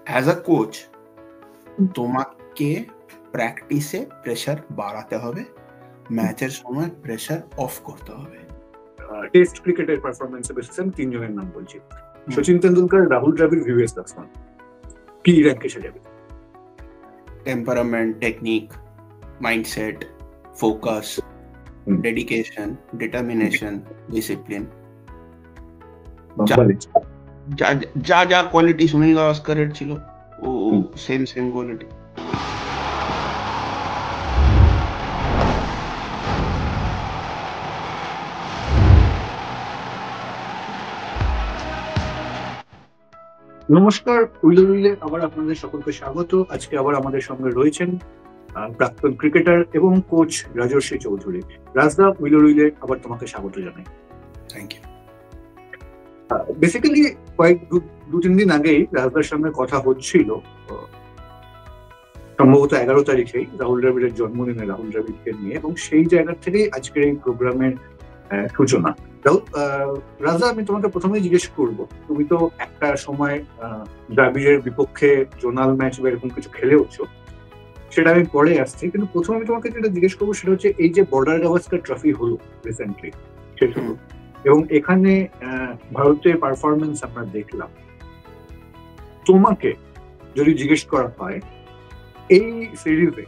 As a coach তোমাকে প্র্যাকটিসে pressure বাড়াতে হবে, ম্যাচের সময় প্রেশার অফ করতে হবে। টেস্ট ক্রিকেটের পারফরমেন্সের বেসিসে আমি তিনজনের নাম বলছি, সচিন তেন্ডুলকর, রাহুল দ্রাবিড়, ভিভিএস লক্ষ্মণ। কি র্যাঙ্কে এসে যাবে? Temperament, technique, mindset, focus, dedication, determination, discipline, যা যা কোয়ালিটি সুনীল গাভাস্করের ছিল ও সেম কোয়ালিটি। নমস্কার, উইলে উইলে আবার আপনাদের সকলকে স্বাগত। আজকে আবার আমাদের সঙ্গে রয়েছেন প্রাক্তন ক্রিকেটার এবং কোচ রাজর্ষি চৌধুরী। রাজদা, উইলে উইলে আবার তোমাকে স্বাগত জানাই। Thank you. বেসিক্যালি দু তিন দিন আগেই রাজদার সঙ্গে কথা হচ্ছিল, সম্ভবত 11 তারিখেই রাহুল দ্রাবিড়ের জন্মদিনে রাহুল দ্রাবিড়কে নিয়ে, এবং সেই জায়গা থেকেই আজকের এই প্রোগ্রামের সূচনা। রাজা, আমি তোমাকে প্রথমেই জিজ্ঞেস করবো, তুমি তো একটা সময় দ্রাবিড়ের বিপক্ষে জোনাল ম্যাচ বা এরকম কিছু খেলেওছো, সেটা আমি পরে আসছি, কিন্তু প্রথমে আমি তোমাকে যেটা জিজ্ঞেস করবো সেটা হচ্ছে এই যে বর্ডার গাভাস্কার ট্রফি হলো রিসেন্টলি, শেষ হলো, এবং এখানে ভারতের পারফরমেন্স আমরা দেখলাম। তোমাকে যদি জিজ্ঞেস করা হয় এই সিরিজে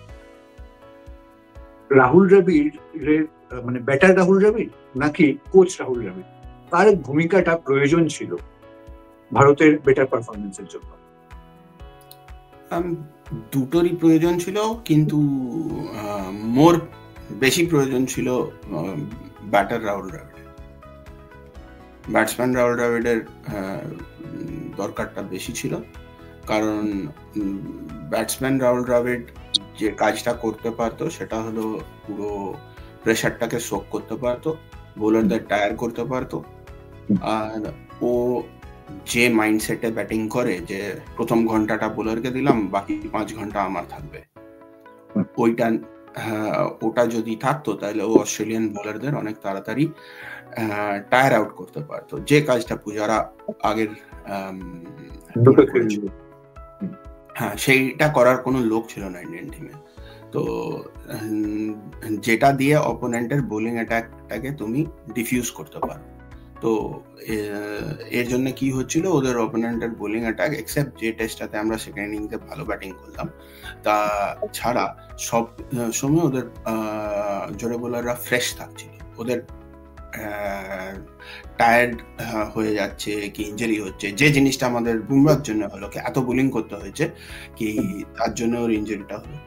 রাহুল দ্রাবিড়ের মানে ব্যাটার রাহুল দ্রাবিড় নাকি কোচ রাহুল দ্রাবিড়, তার ভূমিকাটা প্রয়োজন ছিল ভারতের বেটার পারফরমেন্সের জন্য? দুটোরই প্রয়োজন ছিল, কিন্তু বেশি প্রয়োজন ছিল ব্যাটার রাহুল দ্রাবিড়ের। ব্যাটসম্যান রাহুল দ্রাবিড়ের দরকারটা বেশি ছিল, কারণ ব্যাটসম্যান রাহুল দ্রাবিড় যে কাজটা করতে পারতো সেটা হলো পুরো প্রেশারটাকে শোক করতে পারতো, বোলারদের টায়ার করতে পারতো। আর ও যে মাইন্ডসেটে ব্যাটিং করে যে প্রথম ঘন্টাটা বোলারকে দিলাম, বাকি 5 ঘন্টা আমার থাকবে, ওটা যদি থাকতো তাহলে ও অস্ট্রেলিয়ান বোলারদের অনেক তাড়াতাড়ি টায়ার আউট করতে পারতো, যে কাজটা পূজারা আগের হ্যাঁ সেইটা করার কোনো লোক ছিল না ইন্ডিয়ান টিমে। তো যেটা দিয়ে অপোনেন্টের বোলিং অ্যাটাকটাকে তুমি ডিফিউজ করতে পারো। তো এর জন্য কি হচ্ছিল, ওদের অপোনেন্টের বোলিং অ্যাটাক, এক্সেপ্ট যে টেস্টটাতে আমরা সেকেন্ড ইনিংসে ভালো ব্যাটিং করলাম, তা ছাড়া সব সময় ওদের জোরে বোলাররা ফ্রেশ থাকছিল। ওদের টায়ার্ড হয়ে যাচ্ছে কি ইঞ্জুরি হচ্ছে, যে জিনিসটা আমাদের বুমরার জন্য হলো, কি এত বোলিং করতে হয়েছে কি তার জন্য ওর ইঞ্জুরিটা হলো,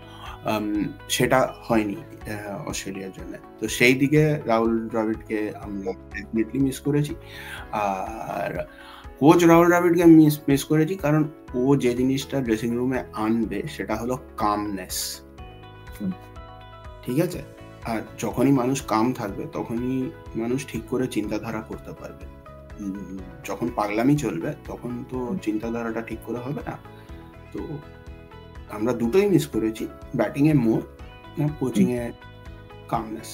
সেটা হয়নি অস্ট্রেলিয়ার জন্য। তো সেই দিকে রাহুল দ্রাবিড়কে আমরা ডেফিনেটলি মিস করেছি। আর কোচ রাহুল দ্রাবিড়কে মিস করেছি কারণ ও যে জিনিসটা ড্রেসিং রুমে আনবে সেটা হলো কামনেস। ঠিক আছে? আর যখনই মানুষ কাম থাকবে তখনই মানুষ ঠিক করে চিন্তাধারা করতে পারবে। যখন পাগলামি চলবে তখন তো চিন্তাধারাটা ঠিক করে হবে না। তো আমরা দুটোই মিস করেছি, ব্যাটিং এ মোর না কোচিং এ কামনেস।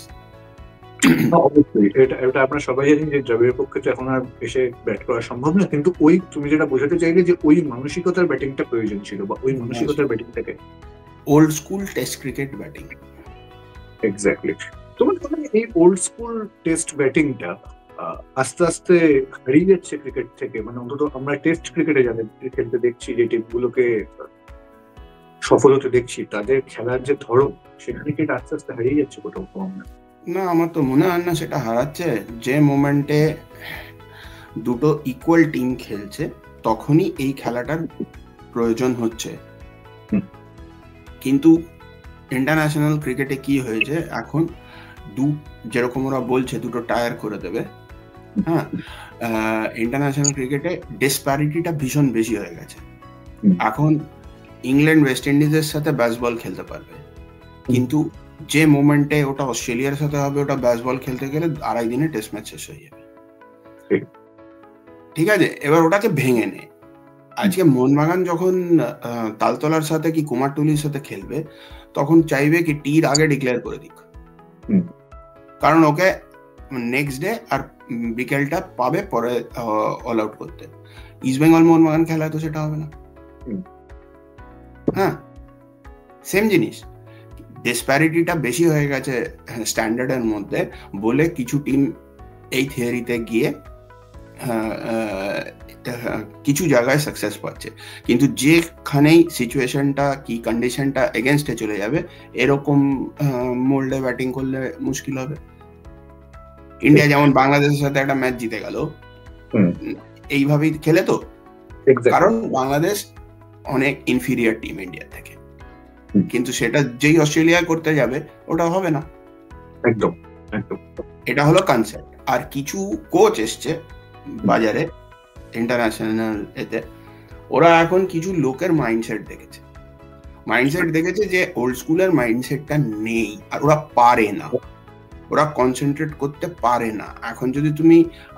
অবশ্যই এটা আমরা সবাই জানি যে দ্রাবিড়ের পক্ষে তো এখন আর এসে ব্যাট করা সম্ভব না, কিন্তু ওই তুমি যেটা বোঝাতে চাইলে যে ওই মানসিকতার ব্যাটিংটা প্রয়োজন ছিল, বা ওই মানসিকতার ব্যাটিংটাকে old school test cricket batting. Exactly. তোমার এই ওল্ড স্কুল টেস্ট ব্যাটিংটা আস্তে আস্তে হারিয়ে যাচ্ছে ক্রিকেট থেকে, মানে অন্তত আমরা টেস্ট ক্রিকেটে যাদের খেলতে দেখছি, যে টিমগুলোকে সফল হতে দেখছি, তাদের খেলার যে ধরন, সেখানে কি আস্তে আস্তে হারিয়ে যাচ্ছে কোথাও কম না? না, আমার তো মনে হয় না সেটা হারাচ্ছে। যে মোমেন্টে দুটো ইকুয়াল টিম খেলছে তখনই এই খেলাটার প্রয়োজন হচ্ছে। কিন্তু ইন্টারন্যাশনাল ক্রিকেটে কি হয়েছে এখন, যেরকম ওরা বলছে দুটো টায়ার করে দেবে, হ্যাঁ, ইন্টারন্যাশনাল ক্রিকেটে ডিসপ্যারিটিটা ভীষণ বেশি হয়ে গেছে। এখন ইংল্যান্ড ওয়েস্ট ইন্ডিজের সাথে ব্যাসবল খেলতে পারবে, কিন্তু যে মোমেন্টে ওটা অস্ট্রেলিয়ার সাথে হবে, ওটা ব্যাসবল খেলতে গেলে 2.5 দিনে টেস্ট ম্যাচ শেষ হয়ে যাবে। ঠিক আছে, এবার ওটাকে ভেঙে নে। আজকে মোহনবাগান যখন তালতলার সাথে কি কুমারটুলির সাথে খেলবে, তখন চাইবে কি টির আগে ডিক্লেয়ার করে দিক, কারণ ওকে নেক্সট ডে আর বিকেলটা পাবে পরে অল আউট করতে। ইস্ট বেঙ্গল মোহনবাগান খেলায় তো সেটা হবে না। হ্যাঁ, সেম জিনিস, ডিসপ্যারিটিটা বেশি হয়ে গেছে স্ট্যান্ডার্ডের মধ্যে বলে কিছু টিম এই থিওরিতে গিয়ে কিছু জায়গায় সাকসেস পাচ্ছে, কিন্তু যেখানেই সিচুয়েশনটা কি কন্ডিশনটা এগেনস্টে চলে যাবে এরকম মোল্ডে ব্যাটিং করলে মুশকিল হবে। ইন্ডিয়া যেমন বাংলাদেশের সাথে একটা ম্যাচ জিতে গেল এইভাবেই খেলে, তো কারণ বাংলাদেশ অনেক ইনফিরিয়ার টিম ইন্ডিয়া থেকে, কিন্তু সেটা যেই অস্ট্রেলিয়া করতে যাবে ওটা হবে না। একদম একদম, এটা হলো কনসেপ্ট। আর কিছু কোচ এসছে বাজারে ইন্টারন্যাশনাল এতে, ওরা এখন কিছু লোকের মাইন্ডসেট দেখেছে যে ওল্ড স্কুলের মাইন্ডসেটটা নেই, আর ওরা পারে না, ওরা কনসেন্ট্রেট করতে পারে না। এখন যদি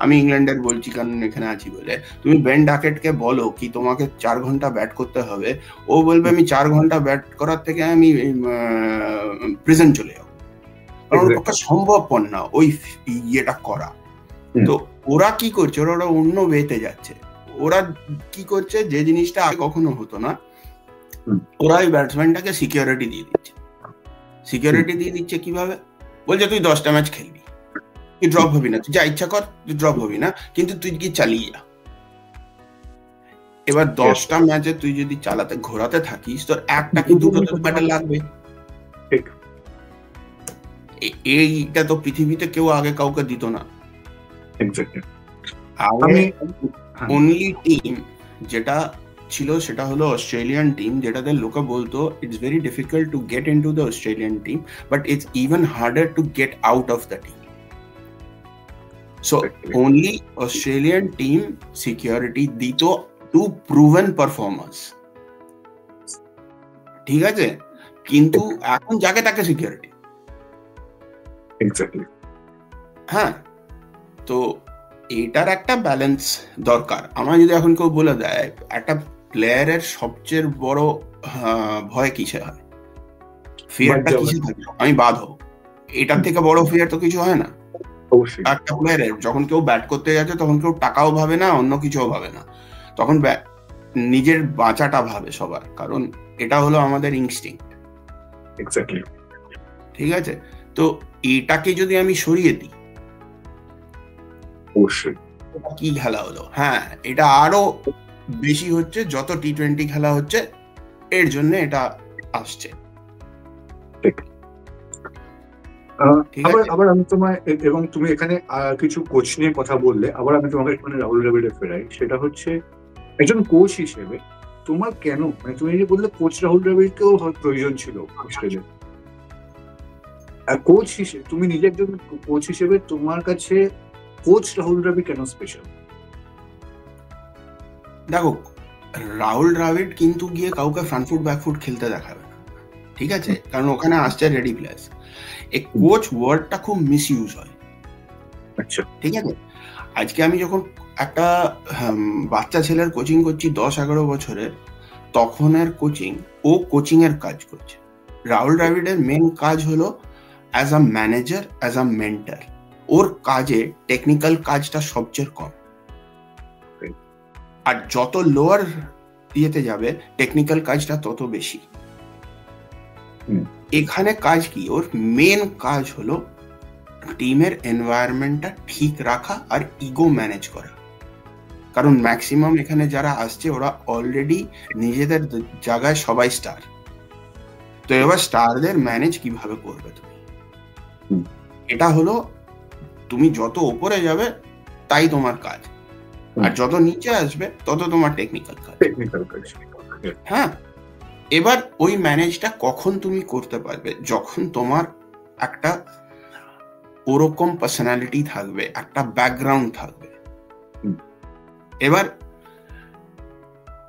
আমি ইংল্যান্ডের বলছি কারণ এখানে আছি বলে, তুমি বেন ডাকেটকে বলো কি তোমাকে 4 ঘন্টা ব্যাট করতে হবে, ও বলবে আমি 4 ঘন্টা ব্যাট করার থেকে আমি প্রেজেন্ট চলে যাবো, কারণ ওর পক্ষে সম্ভবপর না ওই ইয়েটা করা। তো ওরা কি করছে, ওরা অন্য ওয়েতে যাচ্ছে। ওরা কি করছে, যে জিনিসটা আগে কখনো হতো না, ওরা ওই ব্যাটসম্যানটাকে সিকিউরিটি দিয়ে দিচ্ছে কিভাবে, বলছে তুই 10টা ম্যাচ খেলবি, তুই ড্রপ হবি না, তুই যা ইচ্ছা কর, তুই ড্রপ হবি না, কিন্তু তুই কি চালিয়ে যা। এবার 10টা ম্যাচে তুই যদি ঘোরাতে থাকিস, তোর একটা কি দুটো তো ব্যাটার লাগবে। এইটা তো পৃথিবীতে কেউ আগে কাউকে দিত না। অনলি টিম যেটা ছিল সেটা হলো অস্ট্রেলিয়ান টিম, যেটাতে লোকে বলতো it's very difficult to get into the Australian team, but it's even harder to get out of the team. So only Australian team security দিত টু প্রুভেন পারফরম্যান্স, ঠিক আছে, কিন্তু এখন যাকে তাকে সিকিউরিটি। হ্যাঁ, তো এটার একটা ব্যালেন্স দরকার। আমার যদি এখন কেউ বলে দেয় একটা প্লেয়ারের সবচেয়ে বড় ভয় কিসে হয়, ফিয়ারটা কিসে থাকে, আমি বাদ হব, এটার থেকে বড় ফিয়ার তো কিছু হয় না। একটা প্লেয়ারের যখন কেউ ব্যাট করতে যাচ্ছে তখন কেউ টাকাও ভাবে না, অন্য কিছুও ভাবে না, তখন নিজের বাঁচাটা ভাবে সবার, কারণ এটা হলো আমাদের ইনস্টিংক্ট। ঠিক আছে, তো এটাকে যদি আমি সরিয়ে দিই, অবশ্যই কি খেলা হলো। হ্যাঁ, এটা আরো বেশি হচ্ছে যত টি20 খেলা হচ্ছে, এর জন্য এটা আসছে। আবার আমি তোমায়, এবং তুমি এখানে কিছু কোচ নিয়ে কথা বললে, আবার আমি তোমাকে এখানে রাহুল দ্রাবিড়ে ফেরাই। সেটা হচ্ছে একজন কোচ হিসেবে তোমার কেন, মানে তুমি যে বললে কোচ রাহুল দ্রাবিড়কেও প্রয়োজন ছিল অস্ট্রেলিয়ার, কোচ হিসেবে তুমি নিজে একজন কোচ হিসেবে তোমার কাছে কোচ রাহুল দ্রাবিড় কেন স্পেশাল? দেখো, রাহুল দ্রাবিড় কিন্তু গিয়ে কাউকে ফ্রন্ট ফুট ব্যাক ফুট খেলতে দেখাবে না, ঠিক আছে, কারণ ওখানে আসছে রেডি প্লেয়ার্স। এই কোচ ওয়ার্ডটা খুব মিস ইউজ হয়। আচ্ছা, ঠিক আছে, আজকে আমি যখন একটা বাচ্চা ছেলের কোচিং করছি 10-11 বছরের, তখনের কোচিং, ও কোচিং এর কাজ করছে। রাহুল দ্রাবিড়ের মেন কাজ হলো as a manager, as a mentor. ওর কাজে টেকনিক্যাল কাজটা সবচেয়ে কম, আর যত লোয়ার ইয়েতে যাবে টেকনিক্যাল কাজটা তত বেশি। এখানে কাজ কি, ওর মেন কাজ হলো টিমের এনভায়রনমেন্টটা ঠিক রাখা আর ইগো ম্যানেজ করা। কারণ ম্যাক্সিমাম এখানে যারা আসছে ওরা অলরেডি নিজেদের জায়গায় সবাই স্টার, তো এবার স্টারদের ম্যানেজ কিভাবে করবে তুমি, এটা হলো তুমি যত উপরে যাবে তাই তোমার কাজ, আর যত নিচে আসবে তত তোমার টেকনিক্যাল কাজ। হ্যাঁ, এবার ওই ম্যানেজটা কখন তুমি করতে পারবে, যখন তোমার একটা ওরকম পার্সোনালিটি থাকবে, একটা ব্যাকগ্রাউন্ড থাকবে। এবার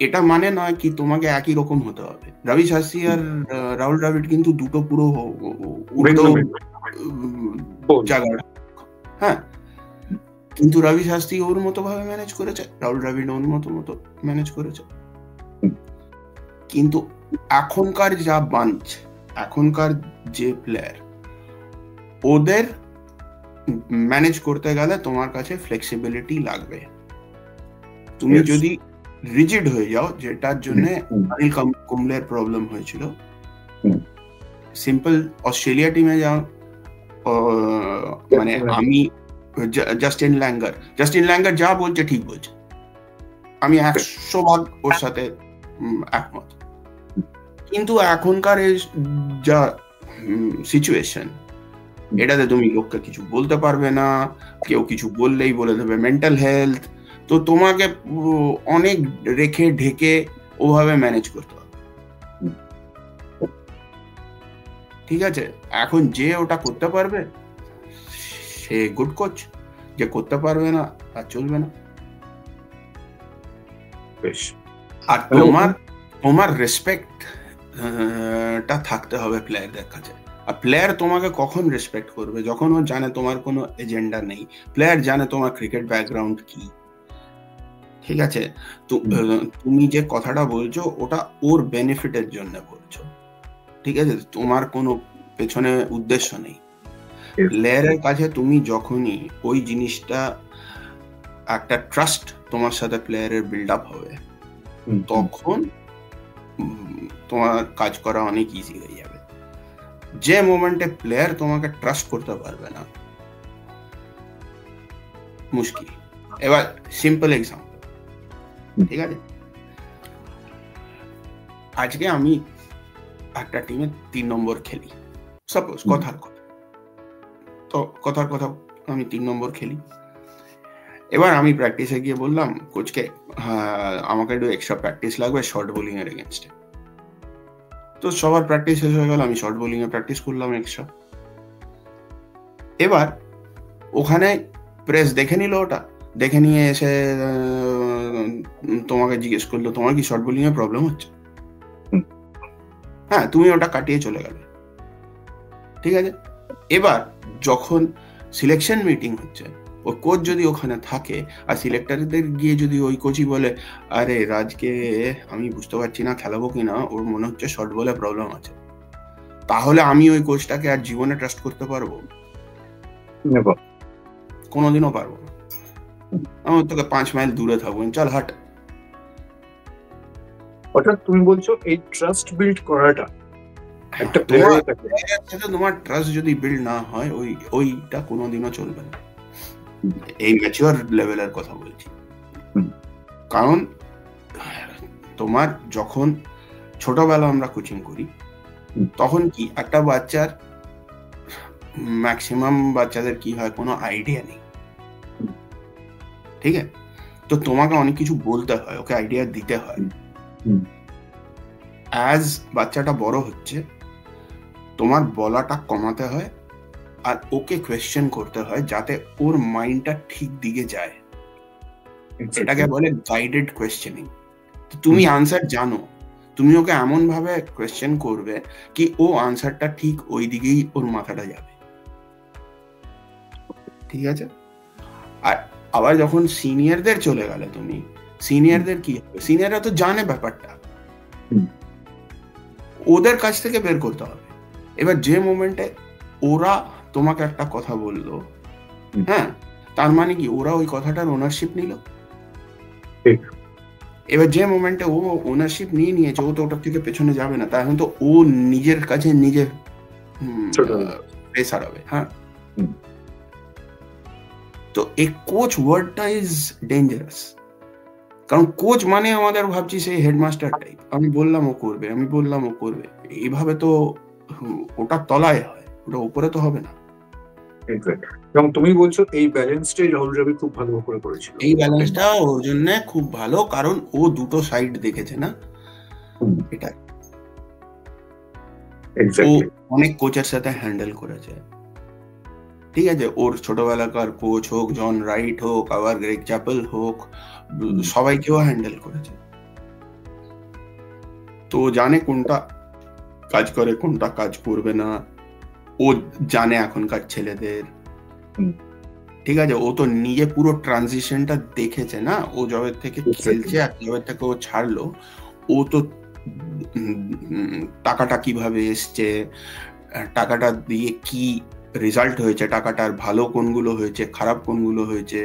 এটা মানে নয় কি তোমাকে একই রকম হতে হবে। রবি শাস্ত্রী আর রাহুল দ্রাবিড় কিন্তু দুটো পুরো উল্টো জায়গা। হ্যাঁ, কিন্তু রবি শাস্ত্রী ওর মতো ভাবে ম্যানেজ করেছে, রাহুল দ্রাবিড় ওর মতো ম্যানেজ করেছে। কিন্তু এখনকার যা বাঞ্চ, এখনকার যে প্লেয়ার, ওদের ম্যানেজ করতে গেলে তোমার কাছে ফ্লেক্সিবিলিটি লাগবে। তুমি যদি রিজিড হয়ে যাও, যেটার জন্য অনিল কুম্বলের প্রবলেম হয়েছিল। সিম্পল অস্ট্রেলিয়া টিমে যাও, মানে আমি জাস্টিন ল্যাঙ্গার যা বলছে ঠিক বলছে, আমি 100% ওর সাথে একমত। কিন্তু এখনকার যা সিচুয়েশন, এটাতে তুমি লোককে কিছু বলতে পারবে না, কেউ কিছু বললেই বলে দেবে মেন্টাল হেলথ, তো তোমাকে অনেক রেখে ঢেকে ওভাবে ম্যানেজ করতে হবে। ঠিক আছে, এখন যে ওটা করতে পারবে সে গুড কোচ, যে করতে পারবে না আর চলবে না। আর তোমার রেসপেক্ট টা থাকতে হবে প্লেয়ারদের কাছে। আর প্লেয়ার তোমাকে কখন রেসপেক্ট করবে? যখন ও জানে তোমার কোনো এজেন্ডা নেই, প্লেয়ার জানে তোমার ক্রিকেট ব্যাকগ্রাউন্ড কি। ঠিক আছে, তুমি যে কথাটা বলছো ওটা ওর বেনিফিটের জন্য বলছো, ঠিক আছে, তোমার কোনো পেছনে উদ্দেশ্য নেই। প্লেয়ারের কাছে তুমি যখনই ওই জিনিসটা, একটা ট্রাস্ট তোমার সাথে প্লেয়ারের বিল্ড আপ হবে, তখন তোমার কাজ করা অনেক ইজি হয়ে যাবে। যে মোমেন্টে প্লেয়ার তোমাকে ট্রাস্ট করতে পারবে না, মুশকিল। এবার সিম্পল এক্সাম্পল, ঠিক আছে, আজকে আমি একটা টিমে 3 নম্বর খেলি, সাপোজ কথার কথা আমি 3 নম্বর খেলি। এবার আমি প্র্যাকটিসে গিয়ে বললাম কোচকে, আমাকে একটু এক্সট্রা প্র্যাকটিস লাগবে শর্ট বোলিং এর এগেনস্টে। তো সবার প্র্যাকটিস শেষ হয়ে গেল, আমি শর্ট বোলিং এ প্র্যাকটিস করলাম এক্সট্রা। এবার ওখানে প্রেস দেখে নিল, ওটা দেখে নিয়ে এসে তোমাকে জিজ্ঞেস করলো তোমার কি শর্ট বোলিং এ প্রবলেম হচ্ছে? হ্যাঁ, তুমি ওটা কাটিয়ে চলে গেলে, ঠিক আছে। এবার যখন সিলেকশন মিটিং হচ্ছে, ওই কোচ যদি ওখানে থাকে আর সিলেক্টরদের গিয়ে যদি ওই কোচই বলে, আরে রাজকে আমি বুঝতে পারছি না খেলাবো কিনা, ওর মনে হচ্ছে শর্ট বলে প্রবলেম আছে, তাহলে আমি ওই কোচটাকে আর জীবনে ট্রাস্ট করতে পারবো? কোনোদিনও পারবো না। আমি তোকে 5 মাইল দূরে থাকবো, চল হাট। অর্থাৎ তুমি বলছো এই ট্রাস্ট বিল্ড করাটা একটা তোমার ট্রাস্ট যদি বিল্ড না হয়, ওইটা কোনোদিনও চলবে না। এই ম্যাচিওর লেভেলের কথা বলছি। কারণ তোমার যখন ছোটবেলা আমরা কোচিং করি, তখন কি একটা বাচ্চার, ম্যাক্সিমাম বাচ্চাদের কি হয়, কোনো আইডিয়া নেই, ঠিক আছে, তো তোমাকে অনেক কিছু বলতে হয়, ওকে আইডিয়া দিতে হয়। অ্যাজ বাচ্চাটা বড় হচ্ছে, তোমার বলাটা কমাতে হয় আর ওকে কোয়েশ্চেন করতে হয় যাতে ওর মাইন্ডটা ঠিক দিকে যায়। এটাকে বলে গাইডেড কোয়েশ্চেনিং। তুমি আনসার জানো, তুমি ওকে এমন ভাবে কোয়েশ্চেন করবে কি ও আনসারটা ঠিক ওই দিকেই ওর মাথাটা যাবে, ঠিক আছে। আর আবার যখন সিনিয়রদের চলে গেলে, তুমি সিনিয়রদের কি হবে, সিনিয়ররা তো জানে ব্যাপারটা, ওদের কাছ থেকে বের করতে হবে। এবার যে মোমেন্টে ওরা তোমাকে একটা কথা বললো, হ্যাঁ, তার মানে কি ওরা ওই কথাটার ওনারশিপ নিল। এবার যে মোমেন্টে ও ওনারশিপ নিয়ে নিয়েছে, ও তো ওটার থেকে পেছনে যাবে না, তাই এখন তো ও নিজের কাছে নিজে প্রেসার হবে। হ্যাঁ, তো এই কোচ ওয়ার্ডটা ইজ ডেঞ্জারাস। কারণ কোচ মানে আমাদের ভাবছি সেই হেডমাস্টার টাইপ, আমি বললাম ও করবে, আমি বললাম ও করবে, এইভাবে তো ওটা তলায় হয়, ওটা উপরে তো হবে না। এবং তুমি বলছো এই ব্যালেন্সটাই রাহুল দ্রাবিড় খুব ভালো করে করেছিল। এই ব্যালেন্সটা ওর জন্য খুব ভালো, কারণ ও দুটো সাইড দেখেছে না, এটা ও অনেক কোচের সাথে হ্যান্ডেল করেছে, ঠিক আছে। ওর ছোটবেলাকার কোচ হোক, জন রাইট হোক, আবার গ্রেগ চ্যাপেল হোক, সবাইকেও হ্যান্ডেল করেছে। তো জানে কোনটা কাজ করে, কোনটা কাজ করবে না, ও জানে এখনকার ছেলেদের, ঠিক আছে। ও তো নিজে পুরো ট্রানজিশনটা দেখেছে না, ও যবে থেকে খেলছে আর যবে থেকে ও ছাড়লো, ও তো টাকাটা কিভাবে এসছে, টাকাটা দিয়ে কি রেজাল্ট হয়েছে, টাকাটার ভালো কোনগুলো হয়েছে, খারাপ কোনগুলো হয়েছে,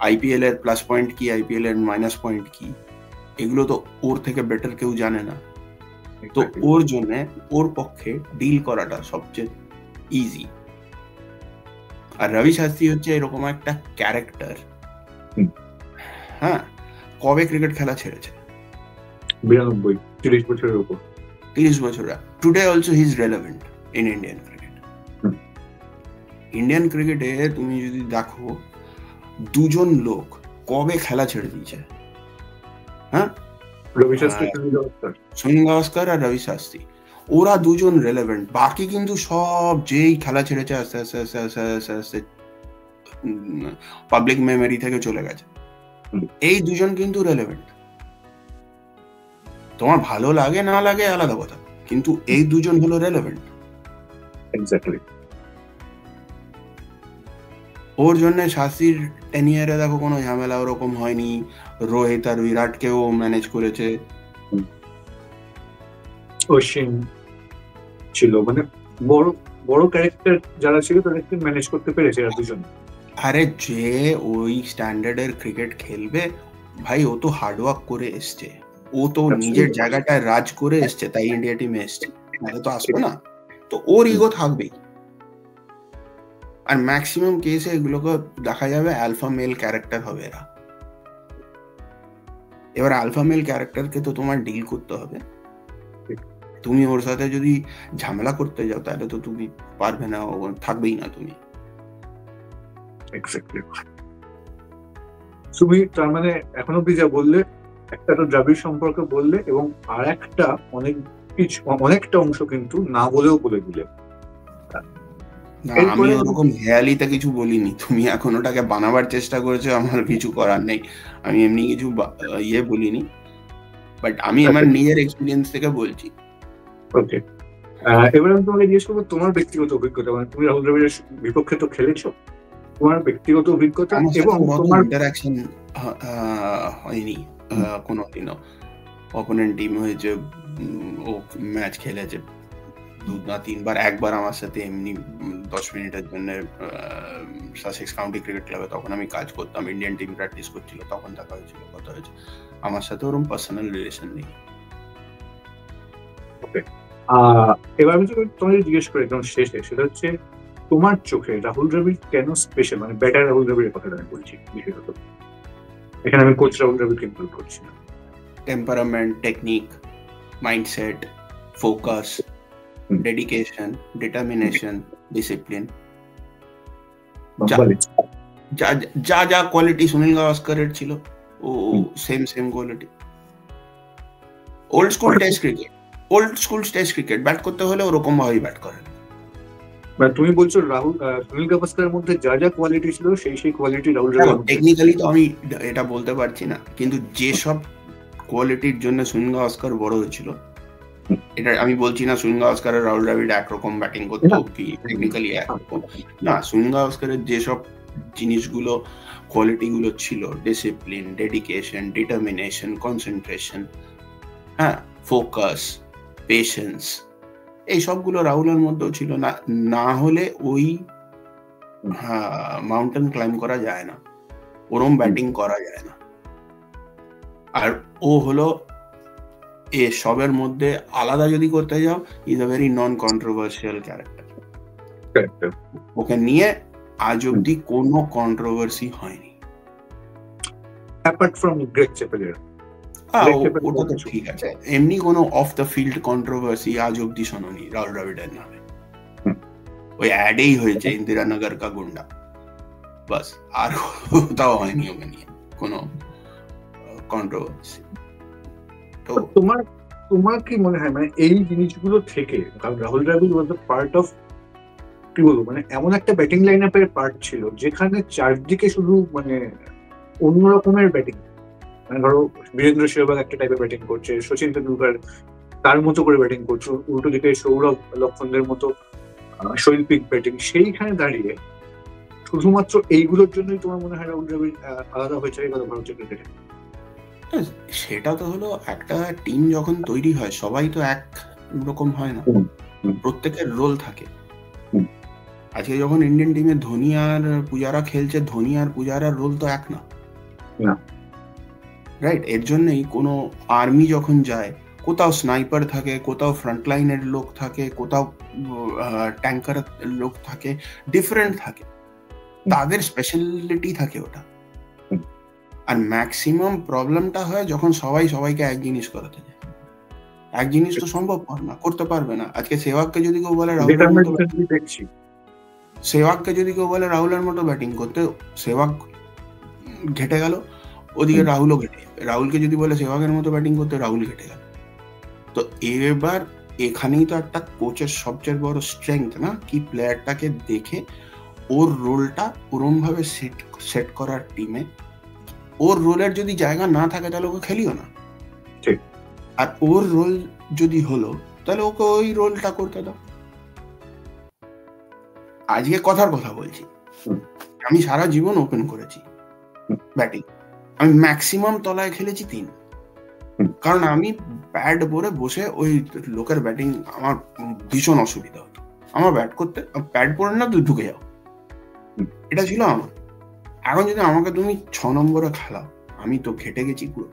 আইপিএল এর প্লাস পয়েন্ট কি, আইপিএল এর মাইনাস পয়েন্ট কি, এগুলো তো ওর থেকে বেটার কেউ জানে না। তো ওর জন্য ওর পক্ষে ডিল করাটা সবচেয়ে ইজি। আর রবি শাস্ত্রী হচ্ছে এরকম একটা ক্যারেক্টার, হ্যাঁ, কবে ক্রিকেট খেলা ছেড়েছে? 92, 30 বছরের উপর। 30 বছর। Today also he is relevant in Indian cricket. Indian ক্রিকেটে তুমি যদি দেখো, দুজন লোক কবে খেলা ছেড়ে দিয়েছে, হ্যাঁ, সুনীল গাভাস্কর আর রবি শাস্ত্রী, ওরা দুজন রেলেভেন্ট। বাকি কিন্তু সব যেই খেলা ছেড়েছে আস্তে আস্তে আস্তে আস্তে আস্তে আস্তে পাবলিক মেমোরি থেকে চলে গেছে। এই দুজন কিন্তু রেলেভেন্ট। তোমার ভালো লাগে না লাগে আলাদা কথা, কিন্তু এই দুজন হলো রেলেভেন্ট। এক্স্যাক্টলি। ওর জন্য শাস্ত্রীর টেনিয়ারে দেখো কোনো ঝামেলা ওরকম হয়নি। রোহিত আর বিরাটকেও ম্যানেজ করেছে। অশ্বিন ছিল, মানে বড় বড় ক্যারেক্টার যারা ছিল তাদেরকে ম্যানেজ করতে পেরেছে এরা দুজন। আরে যে ওই স্ট্যান্ডার্ডের ক্রিকেট খেলবে ভাই, ও তো হার্ডওয়ার্ক করে এসছে, ও তো নিজের জায়গাটায় রাজ করে এসছে, তাই ইন্ডিয়া টিমে এসছে, নাহলে তো আসবে না। তো ওর ইগো থাকবেই। আর ম্যাক্সিমাম কেসে এগুলোকে দেখা যাবে অ্যালফা মেল ক্যারেক্টার হবে এরা। এবার অ্যালফা মেল ক্যারেক্টারকে তো তোমার ডিল করতে হবে। তুমি ওর সাথে যদি ঝামেলা করতে যাও তাহলে তো তুমি পারবে না, থাকবেই না তুমি। তুমি তার মানে এখন অব্দি যা বললে, একটা তো দ্রাবিড় সম্পর্কে বললে, এবং আর একটা অনেকটা অংশ কিন্তু না বলেও বলে দিলে। আমি ওরকম হেয়ালিতে কিছু বলিনি, তুমি এখন ওটাকে বানাবার চেষ্টা করেছো, আমার কিছু করার নেই। আমি এমনি কিছু বলিনি, বাট আমি আমার নিজের এক্সপিরিয়েন্স থেকে বলছি। ওকে, এবার আমি তোমাকে জিজ্ঞেস করবো তোমার ব্যক্তিগত অভিজ্ঞতা। মানে তুমি রাহুল দ্রাবিড়ের বিপক্ষে তো খেলেছো, তোমার ব্যক্তিগত অভিজ্ঞতা এবং তোমার ইন্টারঅ্যাকশন হয়নি কোনোদিনও। অপোনেন্ট টিম হয়েছে, ও ম্যাচ খেলেছে 2-3 বার। একবার আমার সাথে এমনি 10 মিনিটের জন্য সাসেক্স কাউন্টি ক্রিকেট ক্লাবে, তখন আমি কাজ করতাম, ইন্ডিয়ান টিম প্র্যাকটিস করছিল, তখন দেখা হয়েছিল, কথা হয়েছে। আমার সাথে ওরকম পার্সোনাল রিলেশন নেই। ওকে, এবার আমি তোমাকে জিজ্ঞেস করি একদম শেষে, সেটা হচ্ছে তোমার চোখে রাহুল দ্রাবিড় কেন স্পেশাল? মানে ব্যাটার রাহুল দ্রাবিড়ের কথাটা আমি বলছি বিশেষত, এখানে আমি কোচ রাহুল দ্রাবিড়কে ইনক্লুড করছি না। Temperament, technique, mindset, focus, dedication, determination, discipline, যা যা কোয়ালিটি সুনীল গাভাস্করের ছিল, ও same quality. Old school test cricket bat করতে হলে ওরকম ভাবেই ব্যাট করেন। তুমি বলছো সুনীল গাভাস্করের মধ্যে যা যা কোয়ালিটি ছিল সেই কোয়ালিটি রাহুল দ্রাবিড়। টেকনিক্যালি তো আমি এটা বলতে পারছি না, কিন্তু যেসব কোয়ালিটির জন্য সুনীল গাভাস্কর বড় হয়েছিল, এটা আমি বলছি না সুনীল গাভাস্কর আর রাহুল দ্রাবিড় একরকম ব্যাটিং করতো কি টেকনিক্যালি একরকম না। সুনীল গাভাস্করের যেসব জিনিসগুলো, কোয়ালিটি গুলো ছিল, ডিসিপ্লিন, ডেডিকেশন, ডিটারমিনেশন, কনসেন্ট্রেশন, হ্যাঁ, ফোকাস, পেশেন্স, এই সবগুলো রাহুলের মধ্যেও ছিল। না হলে ওই মাউন্টেন ক্লাইম্ব করা যায় না, ওরম ব্যাটিং করা যায় না। আর ও হলো এ সবের মধ্যে আলাদা যদি করতে যাও, is a very non controversial character. ওকে নিয়ে আজ অব্দি কোনো কন্ট্রোভার্সি হয়নি, অ্যাপার্ট ফ্রম গ্রেগ চ্যাপেলের। ওটা তো ঠিক আছে, এমনি কোনো অফ দ্য ফিল্ড কন্ট্রোভার্সি আজ অব্দি শোনোনি রাহুল দ্রাবিড়ের নামে। ওই অ্যাডেই হয়েছে ইন্দিরানগর কা গুন্ডা, বাস, আর কোথাও হয়নি ওকে নিয়ে কোনো কন্ট্রোভার্সি। তো তোমার কি মনে হয়, মানে এই জিনিসগুলো থেকে, কারণ Rahul Dravid was the part of, কি বলবো, মানে এমন একটা ব্যাটিং লাইন আপের পার্ট ছিল যেখানে চারদিকে শুধু মানে অন্য রকমের ব্যাটিং। মানে ধরো বীরেন্দ্র সেহবাগ একটা টাইপের ব্যাটিং করছে, সচিন তেন্ডুলকর তার মতো করে ব্যাটিং করছে, উল্টো দিকে সৌরভ লক্ষণদের মতো শৈল্পিক ব্যাটিং। সেইখানে দাঁড়িয়ে শুধুমাত্র এইগুলোর জন্যই তোমার মনে হয় রাহুল দ্রাবিড় আলাদা হয়েছে ভারতীয় ক্রিকেটে? সেটা তো হলো, একটা টিম যখন তৈরি হয় সবাই তো এক রকম হয় না, প্রত্যেকের রোল থাকে। আজকে যখন ইন্ডিয়ান টিমে ধোনি আর পূজারা খেলছে, ধোনি আর পূজারার রোল তো এক না, রাইট? এর জন্যই কোনো আর্মি যখন যায়, কোথাও স্নাইপার থাকে, কোথাও ফ্রন্টলাইনের লোক থাকে, কোথাও ট্যাঙ্কার লোক থাকে, ডিফারেন্ট থাকে, তাদের স্পেশালিটি থাকে ওটা। আর ম্যাক্সিমাম প্রবলেমটা হয় যখন সবাই সবাইকে এক জিনিস করাতে যায়। এক জিনিস তো সম্ভব না, করতে পারবে না। আজকে সেহওয়াগকে যদি কেউ বলে রাহুলের মতো ব্যাটিং করতে, সেহওয়াগ ঘেটে গেল, ওদিকে রাহুলও ঘেটে যাবে। রাহুলকে যদি বলে সেহওয়াগের মতো ব্যাটিং করতে, রাহুল ঘেটে গেল। তো এবার এখানেই তো একটা কোচের সবচেয়ে বড় স্ট্রেংথ না, কি প্লেয়ারটাকে দেখে ওর রোলটা ওরম ভাবে সেট করার টিমে। ওর রোলের যদি জায়গা না থাকে তাহলে ওকে খেলিও না, আর ওর রোল যদি হলো তাহলে ওকে ওই রোলটা করতে দাও। আজকে কথার কথা বলছি, আমি সারা জীবন ওপেন করেছি ব্যাটিং, আমি ম্যাক্সিমাম তলায় খেলেছি 3, কারণ আমি ব্যাট পরে বসে ওই লোকের ব্যাটিং আমার ভীষণ অসুবিধা হতো। আমার ব্যাট করতে ব্যাট পরে না তুই ঢুকে যাও, এটা ছিল আমার। এখন যদি আমাকে তুমি 6 নম্বরে খেলাও, আমি তো ঘেটে গেছি পুরো।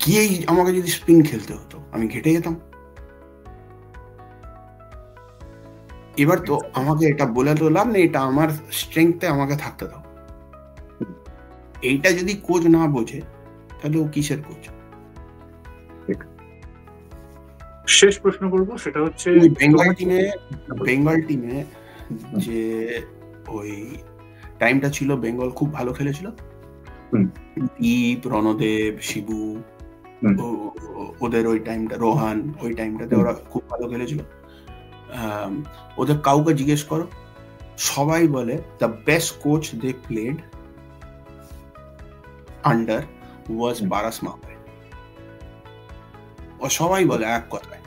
গিয়েই আমাকে যদি স্পিন খেলতে হতো, আমি ঘেটে যেতাম। এবার তো আমাকে এটা বলে তো লাভ নেই, এটা আমার স্ট্রেংথে আমাকে থাকতে দাও। এইটা যদি কোচ না বোঝে তাহলে ও কিসের কোচ? শেষ প্রশ্ন করবো, সেটা হচ্ছে বেঙ্গল টিমে যে ওই টাইমটা ছিল, বেঙ্গল খুব ভালো খেলেছিল। দীপ, রণদেব, শিবু, ওদের ওই টাইমটা, রোহান, ওই টাইমটাতে ওরা খুব ভালো খেলেছিল। ওদের কাউকে জিজ্ঞেস করো, সবাই বলে the best coach they played under was Paras Mhambrey. ও সবাই বলে এক কথায়,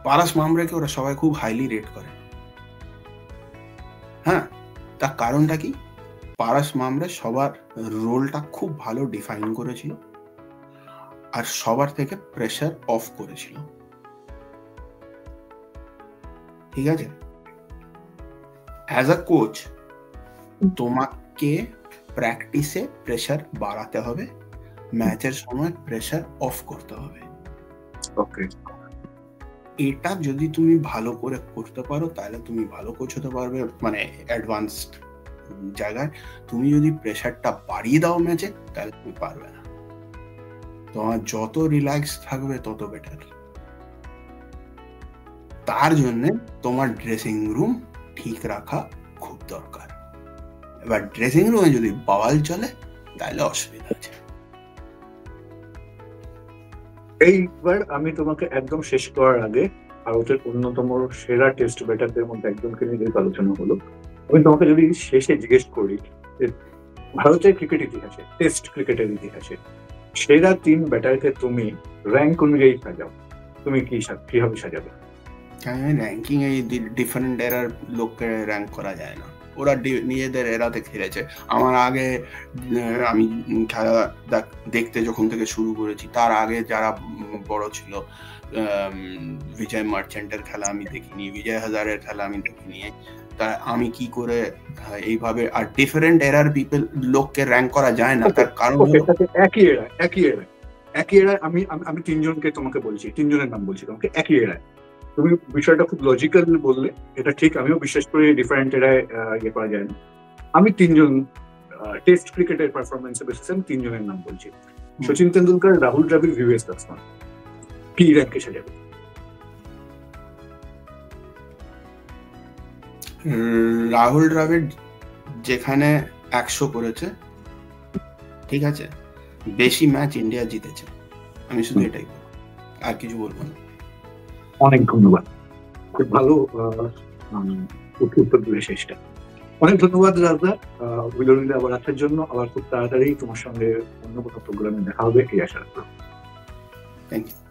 পারাস মামরেকে ওরা সবাই খুব হাইলি রেট করে। হ্যাঁ, তার কারণটা কি? পারাস মামরে সবার রোলটা খুব ভালো ডিফাইন করেছিল, আর সবার থেকে প্রেসার অফ করেছিল। ঠিক আছে, অ্যাজ আ কোচ তোমাকে প্র্যাকটিসে প্রেসার বাড়াতে হবে, ম্যাচের সময় প্রেসার অফ করতে হবে। ওকে, এটা যদি তুমি ভালো করে করতে পারো তাহলে তুমি ভালো কোচ হতে পারবে, মানে অ্যাডভান্সড জায়গায়। তুমি যদি প্রেসারটা বাড়িয়ে দাও ম্যাচে, তাহলে তুমি পারবে না। তোমার যত রিল্যাক্স থাকবে তত বেটার। তার জন্য তোমার ড্রেসিং রুম ঠিক রাখা খুব দরকার। এবার ড্রেসিং রুমে যদি বাওয়াল চলে তাহলে অসুবিধা আছে। এইবার আমি তোমাকে একদম শেষ করার আগে ভারতের অন্যতম সেরা টেস্ট ব্যাটারদের মধ্যে একজনকে নিয়ে যেহেতু আলোচনা হলো, আমি তোমাকে যদি শেষে জিজ্ঞেস করি যে ভারতের ক্রিকেট ইতিহাসে, টেস্ট ক্রিকেটের ইতিহাসে সেরা 3 ব্যাটারকে তুমি র্যাঙ্ক অনুযায়ী সাজাও, তুমি কিভাবে সাজাবে? র্যাঙ্কিং এই ডিফারেন্ট এরার লোককে র্যাঙ্ক করা যায় না, ওরা নিজেদের এরাতে খেলেছে। আমার আগে, আমি খেলা দেখতে যখন থেকে শুরু করেছি, তার আগে যারা বড় ছিল, বিজয় মার্চেন্টের খেলা আমি দেখিনি, বিজয় হাজারের খেলা আমি দেখিনি, তা আমি কি করে এইভাবে আর ডিফারেন্ট এরার পিপল লোককে র্যাঙ্ক করা যায় না? তার কারণ একই এরায় আমি 3 জনকে তোমাকে বলছি, 3 জনের নাম বলছি তোমাকে একই এরায়। তুমি বিষয়টা খুব লজিক্যাল বললে, এটা ঠিক, আমিও বিশ্বাস করি ডিফারেন্ট এরায় ইয়ে করা যায় না। আমি 3 জন টেস্ট ক্রিকেটের পারফরমেন্সের বেসিসে আমি 3 জনের নাম বলছি। সচিন তেন্ডুলকর, রাহুল দ্রাবিড়, ভিভিএস লক্ষ্মণ। কি র্যাঙ্কে সাজাবে? রাহুল দ্রাবিড় যেখানে 100 করেছে, ঠিক আছে, বেশি ম্যাচ ইন্ডিয়া জিতেছে, আমি শুধু এটাই বলবো, আর কিছু বলবো না। অনেক ধন্যবাদ, খুব ভালো উত্তর দিলে শেষটা। অনেক ধন্যবাদ রাজদা, বিলনিলে আবার আসার জন্য। আবার খুব তাড়াতাড়ি তোমার সঙ্গে অন্য কোনো প্রোগ্রামে দেখা হবে এই আশা রাখলাম। Thank you.